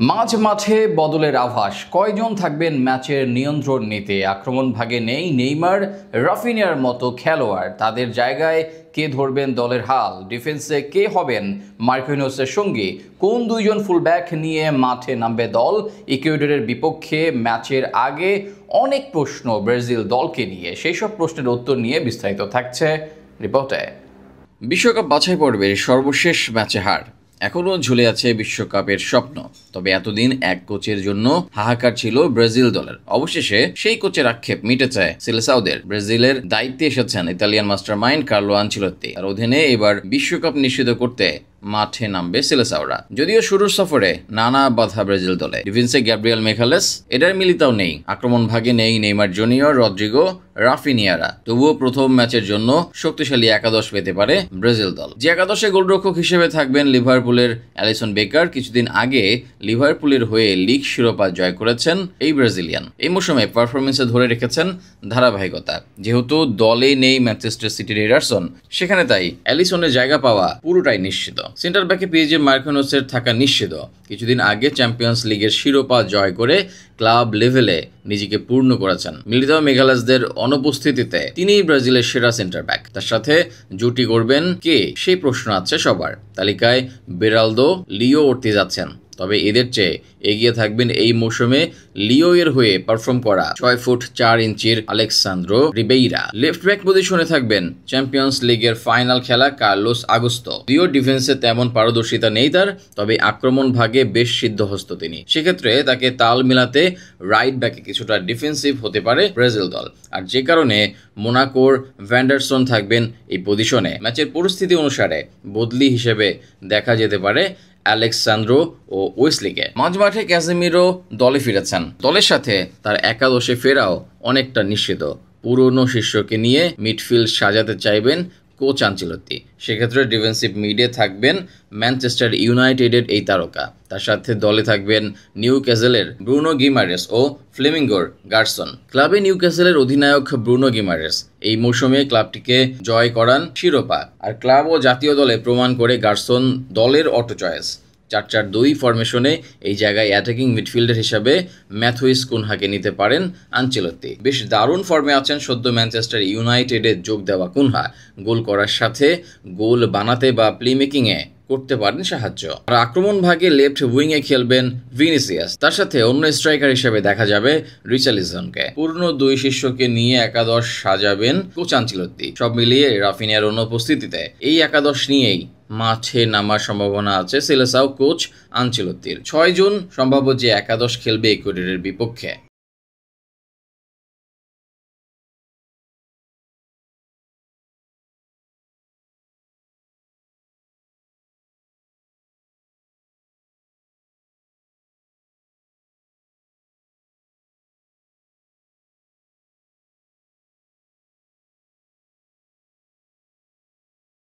মাঝ মাঠে বদলের আভাস, কয়জন থাকবেন ম্যাচের নিয়ন্ত্রণ নিতে? আক্রমণ ভাগে নেই নেইমার, রাফিনিয়ার মতো খেলোয়াড়। তাদের জায়গায় কে ধরবেন দলের হাল? ডিফেন্সে কে হবেন মার্কিনোসের সঙ্গী? কোন দুইজন ফুলব্যাক নিয়ে মাঠে নামবে দল ইকুয়েডরের বিপক্ষে ম্যাচের আগে? অনেক প্রশ্ন ব্রাজিল দলকে নিয়ে। সেই সব প্রশ্নের উত্তর নিয়ে বিস্তারিত থাকছে রিপোর্টে। বিশ্বকাপ বাছাই পর্বের সর্বশেষ ম্যাচে হার, এখনও ঝুলে আছে বিশ্বকাপের স্বপ্ন। তবে এতদিন এক কোচের জন্য হাহাকার ছিল ব্রাজিল দলের। অবশেষে সেই কোচের আক্ষেপ মিটেছে সিলেসাওদের। ব্রাজিলের দায়িত্বে এসেছেন ইতালিয়ান মাস্টারমাইন্ড কার্লো আনচেলত্তি। তার অধীনে এবার বিশ্বকাপ নিশ্চিত করতে মাঠে নামবে সিলেসাওরা। যদিও শুরুর সফরে নানা বাধা ব্রাজিল দলে। ডিফেন্সে গ্যাব্রিয়েল মেখালেস, এডার মিলিতাও নেই। আক্রমণ ভাগে নেই নেইমার জুনিয়র, রদ্রিগো, রাফিনিয়ারা। তবুও প্রথম ম্যাচের জন্য শক্তিশালী একাদশ পেতে পারে ব্রাজিল দল। যে একাদশে গোলরক্ষক হিসেবে থাকবেন লিভারপুলের অ্যালিসন বেকার। কিছুদিন আগে লিভারপুলের হয়ে লিগ শিরোপা জয় করেছেন এই ব্রাজিলিয়ান। এই মৌসুমে পারফরমেন্সে ধরে রেখেছেন ধারাবাহিকতা। যেহেতু দলে নেই ম্যানচেস্টার সিটির এডারসন, সেখানে তাই অ্যালিসনের জায়গা পাওয়া পুরোটাই নিশ্চিত। সেন্টার ব্যাকে পিএসজি মার্কিনোসের থাকা নিশ্চিত। কিছুদিন আগে চ্যাম্পিয়ন্স লিগের শিরোপা জয় করে ক্লাব লেভেলে নিজেকে পূর্ণ করেছেন। মিলিতাও মেগালাসদের অনুপস্থিতিতে তিনিই ব্রাজিলের সেরা সেন্টার ব্যাক। তার সাথে জুটি করবেন কে, সেই প্রশ্ন আছে সবার। তালিকায় বেরালদো, লিও উঠতে যাচ্ছেন। তবে এদের চেয়ে এগিয়ে থাকবেন এই মৌসুমে লিও এর হয়ে পারফর্ম করা 6 ফুট 4 ইঞ্চির আলেক্সান্দ্রো রিবেইরা। লেফট ব্যাক পজিশনে থাকবেন চ্যাম্পিয়ন্স লিগের ফাইনাল খেলা কার্লোস আগুস্তো। যদিও ডিফেন্সে তেমন পারদর্শিতা নেই তার, তবে আক্রমণ ভাগে বেশ সিদ্ধহস্ত তিনি। সেক্ষেত্রে তাকে তাল মিলাতে রাইট ব্যাকে কিছুটা ডিফেন্সিভ হতে পারে ব্রাজিল দল। আর যে কারণে মোনাকোর ভ্যান্ডারসন থাকবেন এই পজিশনে। ম্যাচের পরিস্থিতি অনুসারে বদলি হিসেবে দেখা যেতে পারে আলেক্সান্দ্রো ও ওয়েসলিকে। মাঝমাঠে ক্যাসেমিরো দলে ফিরেছেন। দলের সাথে তার একাদশে ফেরাও অনেকটা নিশ্চিত। পুরনো শিষ্যকে নিয়ে মিডফিল্ড সাজাতে চাইবেন কোচ আনচেলত্তি। সেক্ষেত্রে ডিফেন্সিভ মিডে থাকবেন ম্যানচেস্টার ইউনাইটেডের এই তারকা। তার সাথে দলে থাকবেন নিউক্যাসলের ব্রুনো গিমারেস ও ফ্লেমিঙ্গোর গার্সন। ক্লাবে নিউক্যাসলের অধিনায়ক ব্রুনো গিমারেস এই মৌসুমে ক্লাবটিকে জয় করান শিরোপা। আর ক্লাব ও জাতীয় দলে প্রমাণ করে গার্সন দলের অটো চয়েস। 4-4-2 ফরমেশনে এই জায়গায় অ্যাটাকিং মিডফিল্ডার হিসাবে ম্যাথুইস কুনহাকে নিতে পারেন আনচেলত্তি। বেশ দারুণ ফর্মে আছেন সদ্য ম্যানচেস্টার ইউনাইটেডে যোগ দেওয়া কুনহা। গোল করার সাথে গোল বানাতে বা প্লে মেকিংয়ে করতে পারেন সাহায্য। আর আক্রমণ ভাগে লেফট উইংয়ে খেলবেন ভিনিসিয়াস। তার সাথে অন্য স্ট্রাইকার হিসেবে দেখা যাবে রিচার্লিসনকে। পুরনো দুই শিষ্যকে নিয়ে একাদশ সাজাবেন কোচ আনচেলত্তি। সব মিলিয়ে রাফিনিয়ার অনুপস্থিতিতে এই একাদশ নিয়েই মাঠে নামার সম্ভাবনা আছে সিলেসাও কোচ আনচেলত্তির। 6 জুন সম্ভাব্য যে একাদশ খেলবে ইকুয়েডরের বিপক্ষে।